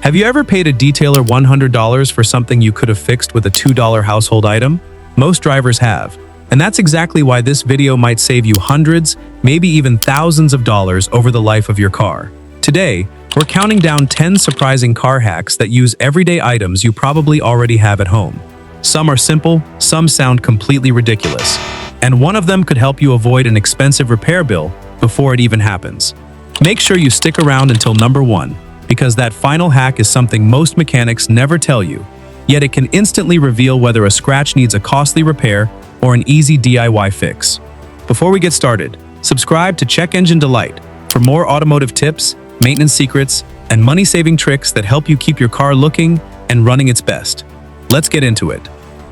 Have you ever paid a detailer $100 for something you could have fixed with a $2 household item? Most drivers have. And that's exactly why this video might save you hundreds, maybe even thousands of dollars over the life of your car. Today, we're counting down 10 surprising car hacks that use everyday items you probably already have at home. Some are simple, some sound completely ridiculous. And one of them could help you avoid an expensive repair bill before it even happens. Make sure you stick around until number 1, because that final hack is something most mechanics never tell you, yet it can instantly reveal whether a scratch needs a costly repair or an easy DIY fix. Before we get started, subscribe to Check Engine Delight for more automotive tips, maintenance secrets, and money-saving tricks that help you keep your car looking and running its best. Let's get into it.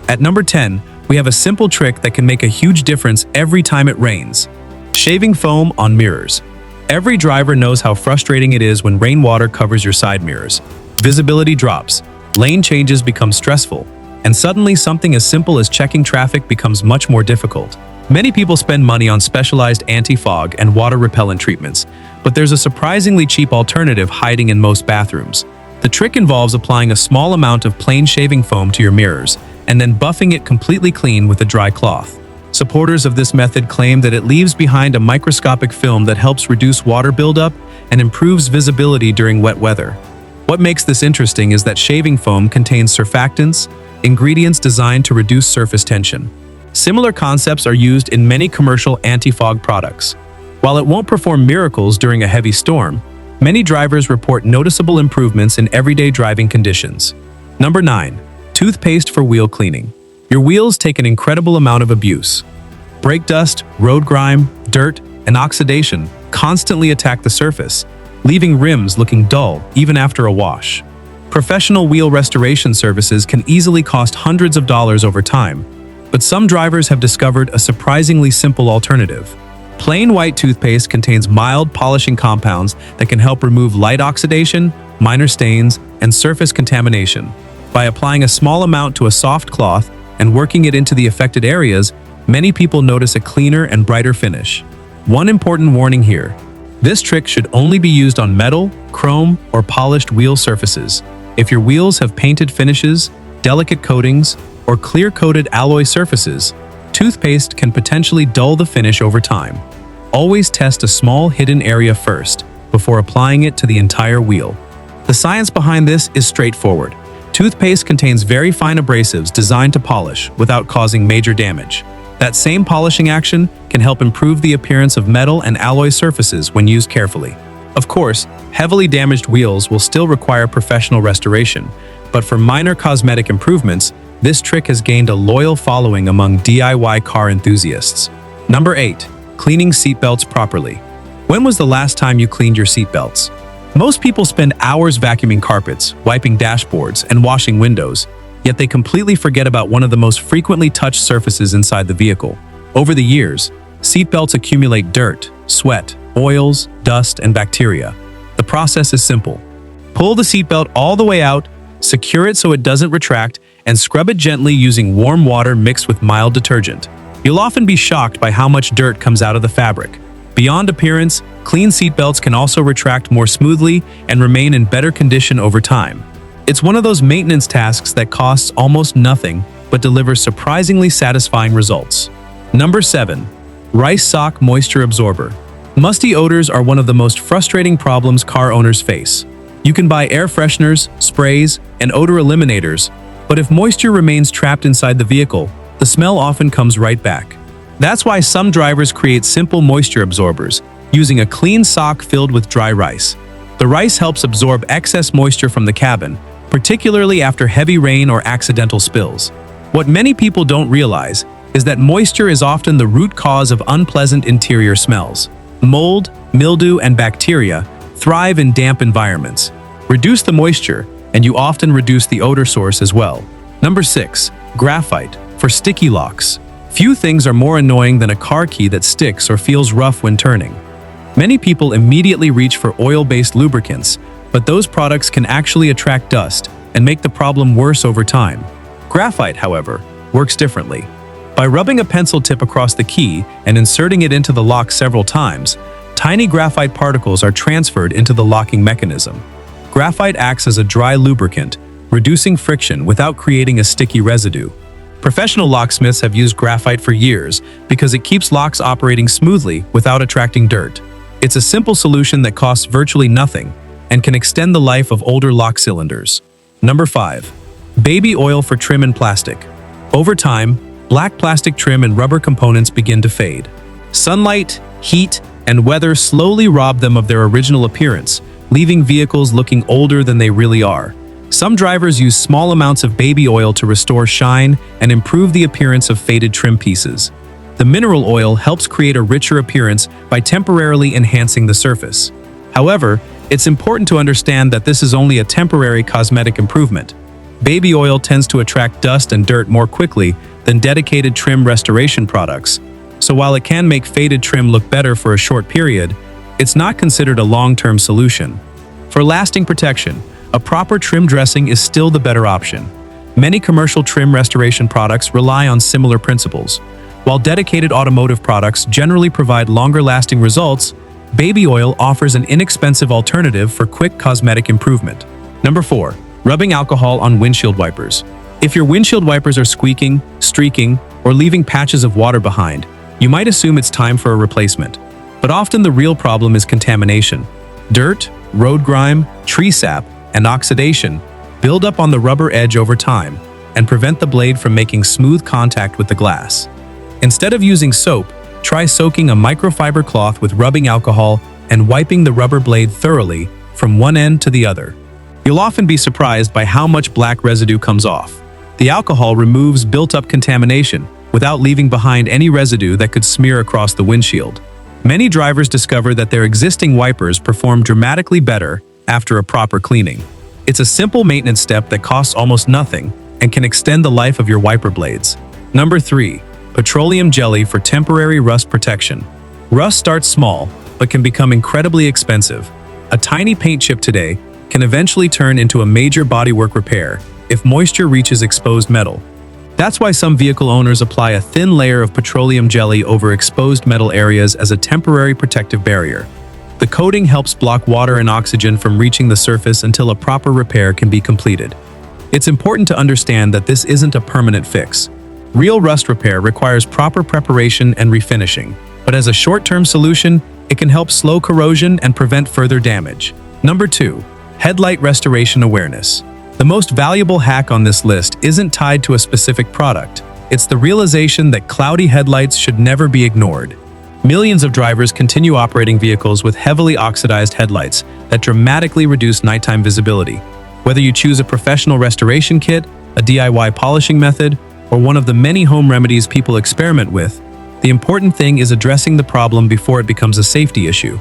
At number 10, we have a simple trick that can make a huge difference every time it rains. Shaving foam on mirrors. Every driver knows how frustrating it is when rainwater covers your side mirrors. Visibility drops, lane changes become stressful, and suddenly something as simple as checking traffic becomes much more difficult. Many people spend money on specialized anti-fog and water repellent treatments, but there's a surprisingly cheap alternative hiding in most bathrooms. The trick involves applying a small amount of plain shaving foam to your mirrors and then buffing it completely clean with a dry cloth. Supporters of this method claim that it leaves behind a microscopic film that helps reduce water buildup and improves visibility during wet weather. What makes this interesting is that shaving foam contains surfactants, ingredients designed to reduce surface tension. Similar concepts are used in many commercial anti-fog products. While it won't perform miracles during a heavy storm, many drivers report noticeable improvements in everyday driving conditions. Number 9. Toothpaste for wheel cleaning. Your wheels take an incredible amount of abuse. Brake dust, road grime, dirt, and oxidation constantly attack the surface, leaving rims looking dull even after a wash. Professional wheel restoration services can easily cost hundreds of dollars over time, but some drivers have discovered a surprisingly simple alternative. Plain white toothpaste contains mild polishing compounds that can help remove light oxidation, minor stains, and surface contamination. By applying a small amount to a soft cloth and working it into the affected areas, many people notice a cleaner and brighter finish. One important warning here: this trick should only be used on metal, chrome, or polished wheel surfaces. If your wheels have painted finishes, delicate coatings, or clear-coated alloy surfaces, toothpaste can potentially dull the finish over time. Always test a small hidden area first before applying it to the entire wheel. The science behind this is straightforward. Toothpaste contains very fine abrasives designed to polish without causing major damage. That same polishing action can help improve the appearance of metal and alloy surfaces when used carefully. Of course, heavily damaged wheels will still require professional restoration, but for minor cosmetic improvements, this trick has gained a loyal following among DIY car enthusiasts. Number 8. Cleaning seatbelts properly. When was the last time you cleaned your seatbelts? Most people spend hours vacuuming carpets, wiping dashboards, and washing windows, yet they completely forget about one of the most frequently touched surfaces inside the vehicle. Over the years, seatbelts accumulate dirt, sweat, oils, dust, and bacteria. The process is simple. Pull the seatbelt all the way out, secure it so it doesn't retract, and scrub it gently using warm water mixed with mild detergent. You'll often be shocked by how much dirt comes out of the fabric. Beyond appearance, clean seatbelts can also retract more smoothly and remain in better condition over time. It's one of those maintenance tasks that costs almost nothing but delivers surprisingly satisfying results. Number 7. Rice sock moisture absorber. Musty odors are one of the most frustrating problems car owners face. You can buy air fresheners, sprays, and odor eliminators, but if moisture remains trapped inside the vehicle, the smell often comes right back. That's why some drivers create simple moisture absorbers, using a clean sock filled with dry rice. The rice helps absorb excess moisture from the cabin, particularly after heavy rain or accidental spills. What many people don't realize is that moisture is often the root cause of unpleasant interior smells. Mold, mildew, and bacteria thrive in damp environments. Reduce the moisture, and you often reduce the odor source as well. Number 6. Graphite for sticky locks. Few things are more annoying than a car key that sticks or feels rough when turning. Many people immediately reach for oil-based lubricants, but those products can actually attract dust and make the problem worse over time. Graphite, however, works differently. By rubbing a pencil tip across the key and inserting it into the lock several times, tiny graphite particles are transferred into the locking mechanism. Graphite acts as a dry lubricant, reducing friction without creating a sticky residue. Professional locksmiths have used graphite for years because it keeps locks operating smoothly without attracting dirt. It's a simple solution that costs virtually nothing and can extend the life of older lock cylinders. Number 5. Baby oil for trim and plastic. Over time, black plastic trim and rubber components begin to fade. Sunlight, heat, and weather slowly rob them of their original appearance, leaving vehicles looking older than they really are. Some drivers use small amounts of baby oil to restore shine and improve the appearance of faded trim pieces. The mineral oil helps create a richer appearance by temporarily enhancing the surface. However, it's important to understand that this is only a temporary cosmetic improvement. Baby oil tends to attract dust and dirt more quickly than dedicated trim restoration products, so while it can make faded trim look better for a short period, it's not considered a long-term solution. For lasting protection, a proper trim dressing is still the better option. Many commercial trim restoration products rely on similar principles. While dedicated automotive products generally provide longer-lasting results, baby oil offers an inexpensive alternative for quick cosmetic improvement. Number 4. Rubbing alcohol on windshield wipers. If your windshield wipers are squeaking, streaking, or leaving patches of water behind, you might assume it's time for a replacement. But often the real problem is contamination. Dirt, road grime, tree sap, and oxidation build up on the rubber edge over time and prevent the blade from making smooth contact with the glass. Instead of using soap, try soaking a microfiber cloth with rubbing alcohol and wiping the rubber blade thoroughly from one end to the other. You'll often be surprised by how much black residue comes off. The alcohol removes built-up contamination without leaving behind any residue that could smear across the windshield. Many drivers discover that their existing wipers perform dramatically better after a proper cleaning. It's a simple maintenance step that costs almost nothing and can extend the life of your wiper blades. Number 3. Petroleum jelly for temporary rust protection. Rust starts small, but can become incredibly expensive. A tiny paint chip today can eventually turn into a major bodywork repair if moisture reaches exposed metal. That's why some vehicle owners apply a thin layer of petroleum jelly over exposed metal areas as a temporary protective barrier. The coating helps block water and oxygen from reaching the surface until a proper repair can be completed. It's important to understand that this isn't a permanent fix. Real rust repair requires proper preparation and refinishing, but as a short-term solution, it can help slow corrosion and prevent further damage. Number 2. Headlight restoration awareness. The most valuable hack on this list isn't tied to a specific product. It's the realization that cloudy headlights should never be ignored. Millions of drivers continue operating vehicles with heavily oxidized headlights that dramatically reduce nighttime visibility. Whether you choose a professional restoration kit, a DIY polishing method, or one of the many home remedies people experiment with, the important thing is addressing the problem before it becomes a safety issue.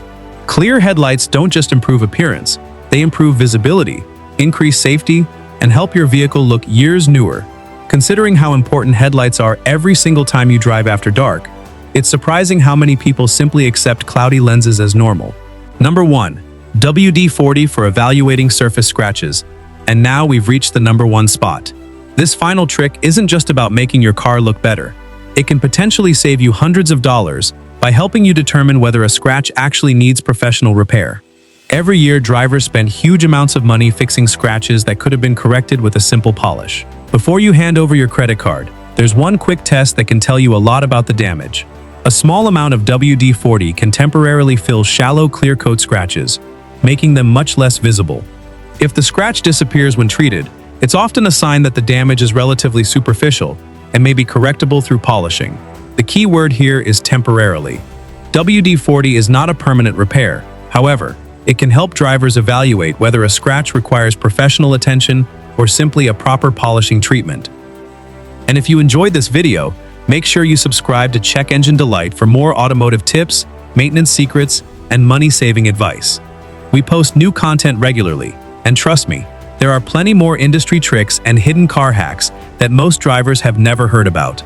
Clear headlights don't just improve appearance, they improve visibility, increase safety, and help your vehicle look years newer. Considering how important headlights are every single time you drive after dark, it's surprising how many people simply accept cloudy lenses as normal. Number 1. WD-40 for evaluating surface scratches. And now we've reached the number 1 spot. This final trick isn't just about making your car look better. It can potentially save you hundreds of dollars by helping you determine whether a scratch actually needs professional repair. Every year, drivers spend huge amounts of money fixing scratches that could have been corrected with a simple polish. Before you hand over your credit card, there's one quick test that can tell you a lot about the damage. A small amount of WD-40 can temporarily fill shallow clear coat scratches, making them much less visible. If the scratch disappears when treated, it's often a sign that the damage is relatively superficial and may be correctable through polishing. The key word here is temporarily. WD-40 is not a permanent repair. However, it can help drivers evaluate whether a scratch requires professional attention or simply a proper polishing treatment. And if you enjoyed this video, make sure you subscribe to Check Engine Delight for more automotive tips, maintenance secrets, and money-saving advice. We post new content regularly, and trust me, there are plenty more industry tricks and hidden car hacks that most drivers have never heard about.